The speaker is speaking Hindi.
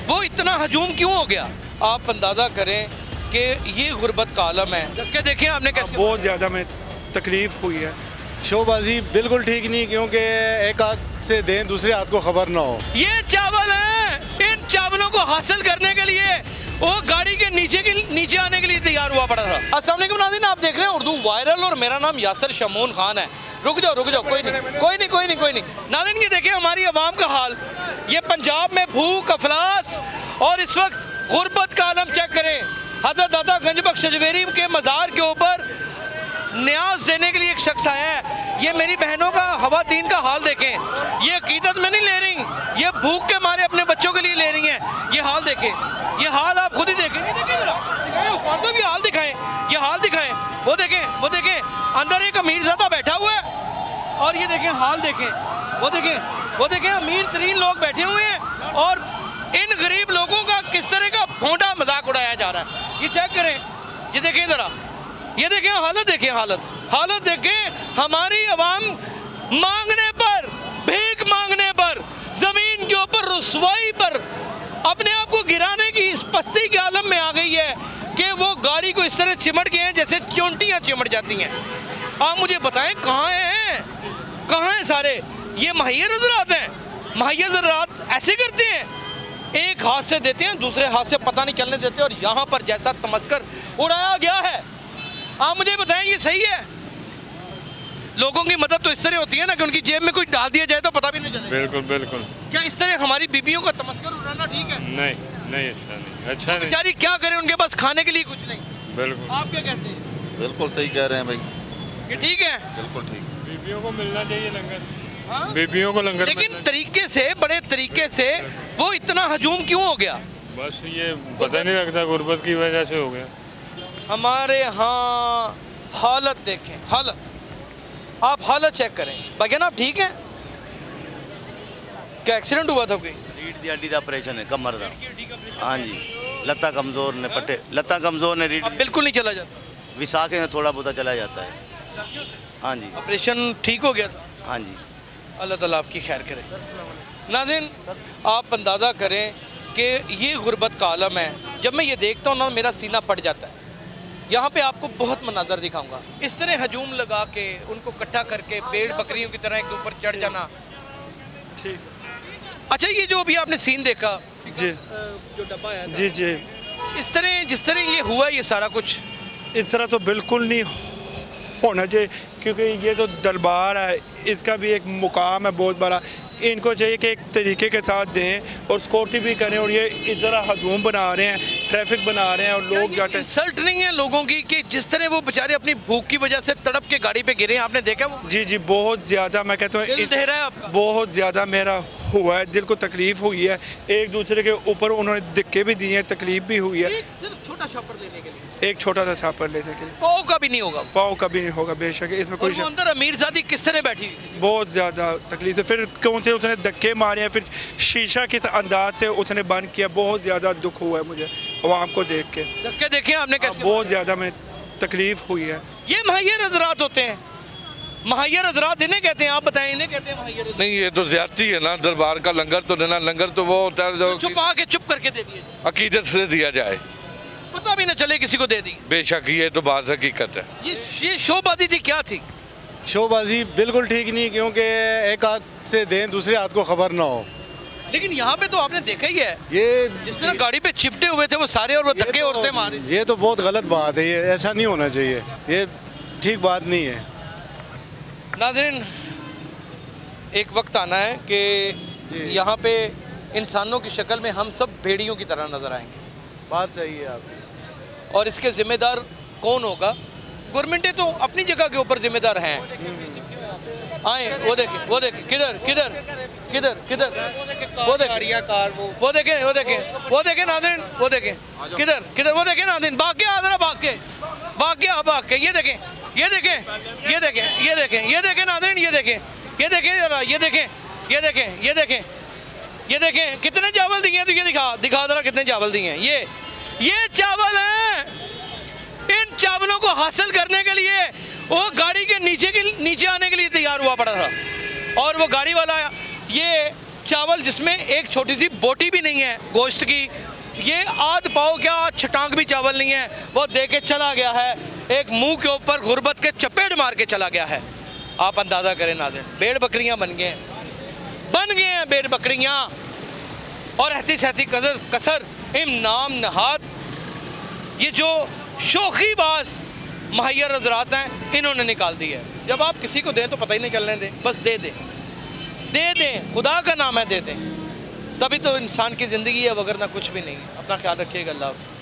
वो इतना हजूम क्यों हो गया? आप अंदाज़ा करें कि ये गुर्बत का आलम है। धक्के देखें आपने कैसे। बहुत ज़्यादा में तकलीफ़ हुई है। शोबाजी बिल्कुल ठीक नहीं, क्योंकि एक हाथ से दें दूसरे हाथ को खबर ना हो। ये चावल है, इन चावलों को हासिल करने के लिए वो गाड़ी के नीचे आने के लिए तैयार हुआ पड़ा था। अस्सलाम वालेकुम नाज़रीन, आप देख रहे हैं उर्दू वायरल और मेरा नाम यासर शमून खान है। रुक जाओ कोई नहीं नाज़रीन, ये देखें हमारी आवाम का हाल। ये पंजाब में भूख अफलास और इस वक्त गुर्बत का आलम चेक करें। हज़रत दाता गंज बख्श अजमेरी के मज़ार के ऊपर न्याज देने के लिए एक शख्स आया है। ये मेरी बहनों का खवातीन का हाल देखें। ये अकीदत में नहीं ले रही, ये भूख के मारे अपने बच्चों के लिए ले रही हैं। ये हाल देखें, ये हाल आप खुद ही देखें। देखें जरा, दिखाएं उस्मान को भी हाल दिखाएं, ये हाल दिखाएं। वो देखें अंदर एक अमीरज़ादा बैठा हुआ है और ये देखें हाल देखें। वो देखें अमीर तरीन लोग बैठे हुए हैं और इन गरीब लोगों का किस तरह का भोंडा मजाक उड़ाया जा रहा है। ये चेक करें, ये देखें ज़रा, ये देखें हालत देखें, हालत देखें। हमारी आवाम मांगने पर, भीख मांगने पर, जमीन के ऊपर रुसवाई पर अपने आप को गिराने की इस पस्ती के आलम में आ गई है कि वो गाड़ी को इस तरह चिमट गए हैं जैसे चोंटियां चिमट जाती हैं। आप मुझे बताएं कहाँ हैं सारे? ये मुहैयर हज़रात हैं। मुहैयर हज़रात ऐसे करते हैं, एक हाथ से देते हैं दूसरे हाथ से पता नहीं चलने देते, और यहाँ पर जैसा तमस्कर उड़ाया गया है। आप मुझे बताएं ये सही है? लोगों की मदद तो इस तरह होती है ना कि उनकी जेब में कुछ डाल दिया जाए तो पता भी नहीं चले। बिल्कुल। क्या इस तरह हमारी बीबियों का तमस्कर उड़ाना ठीक है? नहीं अच्छा नहीं। बेचारी क्या करे, उनके पास खाने के लिए कुछ नहीं। बिल्कुल। आप क्या कहते हैं? बिल्कुल सही कह रहे हैं भाई, ये ठीक है? बिल्कुल ठीक। बीबियों को मिलना चाहिए लंगर। हाँ? बीबियों को लंगर लेकिन तरीके से, बड़े तरीके से वो इतना हजूम क्यों हो गया? बस ये पता नहीं लगता, गुर्बत की वजह से हो गया। हमारे यहाँ हालत देखें, आप हालत चेक करें। भाईजान आप ठीक हैं? क्या एक्सीडेंट हुआ था कोई? रीढ़ दी हड्डी का ऑपरेशन है, कमर का। हाँ जी, लत्ता कमजोर ने रीढ़ अब बिल्कुल नहीं चला जाता। विसाखे में थोड़ा बहुत चला जाता है। हाँ जी। ऑपरेशन ठीक हो गया था? हाँ जी। अल्लाह ताला आपकी खैर करे। नाज़रीन, आप अंदाज़ा करें कि ये गुर्बत का आलम है। जब मैं ये देखता हूँ ना, मेरा सीना फट जाता है। यहाँ पे आपको बहुत मनाजर दिखाऊंगा। इस तरह हजूम लगा के उनको इकट्ठा करके भेड़ बकरियों की तरह के ऊपर चढ़ जाना। ठीक। अच्छा, ये जो अभी आपने सीन देखा जी, जो डब्बा है, जी, इस तरह जिस तरह ये हुआ, ये सारा कुछ इस तरह तो बिल्कुल नहीं होना चाहिए, क्योंकि ये तो दरबार है, इसका भी एक मुकाम है बहुत बड़ा। इनको चाहिए कि एक तरीके के साथ दें और सिक्योरिटी भी करें, और ये इस तरह हजूम बना रहे हैं, ट्रैफिक बना रहे हैं और लोग जाते हैं। इंसल्ट नहीं है लोगों की कि जिस तरह वो बेचारे अपनी भूख की वजह से तड़प के गाड़ी पे गिरे हैं? आपने देखा वो? जी, बहुत ज़्यादा, मैं कहता दिल दे रहा है आपका? हूँ बहुत ज़्यादा मेरा हुआ है, दिल को तकलीफ़ हुई है। एक दूसरे के ऊपर उन्होंने धक्के भी दिए हैं, तकलीफ़ भी हुई है। एक सिर्फ छोटा छापर लेने के लिए, एक छोटा सा छापर लेने के लिए पाव का भी नहीं होगा। पाँव कभी नहीं होगा, बेशक इसमें कोई और वो अंदर अमीरजादी किस तरह बैठी हुई थी? बहुत ज़्यादा तकलीफ है। फिर कौन से उसने धक्के मारे हैं, फिर शीशा किस अंदाज से उसने बंद किया। बहुत ज़्यादा दुख हुआ है मुझे अवाम को देख के। धक्के देखे आपने कैसे? बहुत ज़्यादा में तकलीफ हुई है। ये मुहैयर हज़रात होते हैं, मुहैयर हज़रात इन्हें कहते हैं। आप बताएं, इन्हें कहते हैं मुहैयर हज़रात? नहीं, ये तो ज्यादती है ना। दरबार का लंगर तो देना, लंगर तो वो होता है जो छुपा के चुप करके दे दिए, अकीदत से दिया जाए, पता भी न चले किसी को दे दी। बेशक ये तो बात हकीकत है। ये शोबाजी थी, क्या थी? शोबाजी बिल्कुल ठीक नहीं, क्योंकि एक हाथ से दें दूसरे हाथ को खबर ना हो। लेकिन यहाँ पे तो आपने देखा ही है, ये जिस तरह गाड़ी पे चिपटे हुए थे वो सारे, और वो धक्के औरतें मारे। ये तो बहुत गलत बात है, ये ऐसा नहीं होना चाहिए, ये ठीक बात नहीं है। नाज़रीन, एक वक्त आना है कि यहाँ पे इंसानों की शक्ल में हम सब भेड़ियों की तरह नजर आएंगे। बात सही है आपकी। और इसके जिम्मेदार कौन होगा? गवर्नमेंटें तो अपनी जगह के ऊपर जिम्मेदार हैं। आए, वो देखें वो देखें, किधर किधर किधर किधर, वो देखें वो देखें वो देखें वो देखें नाज़रीन, वो देखें किधर किधर, वो देखें नाज़रीन, भाग के आदरा, भाग के ये देखें ये देखें ये देखें ये देखें ये देखें नाज़रीन, ये देखें ये देखें जरा, ये देखें ये देखें ये देखें ये देखें कितने चावल दिए हैं। तो ये दिखा जरा कितने चावल दिए हैं। ये चावल हैं। इन चावलों को हासिल करने के लिए वो गाड़ी के नीचे आने के लिए तैयार हुआ पड़ा था, और वो गाड़ी वाला ये चावल जिसमें एक छोटी सी बोटी भी नहीं है गोश्त की, ये आध पाव क्या आध छटांग भी चावल नहीं है, वो दे के चला गया है, एक मुंह के ऊपर गुर्बत के चपेट मार के चला गया है। आप अंदाज़ा करें नाज़रीन, भेड़ बकरियां बन गए हैं भेड़ बकरियां, और ऐसी सहती कसर इम नाम नहाद, ये जो शोखीबाज महैया हज़रात हैं इन्होंने निकाल दी है। जब आप किसी को दें तो पता ही नहीं चलने दें, बस दे दें, खुदा का नाम है दे दें, तभी तो इंसान की ज़िंदगी है, वगरना कुछ भी नहीं। अपना ख्याल रखिएगा, अल्लाह हाफ़िज़।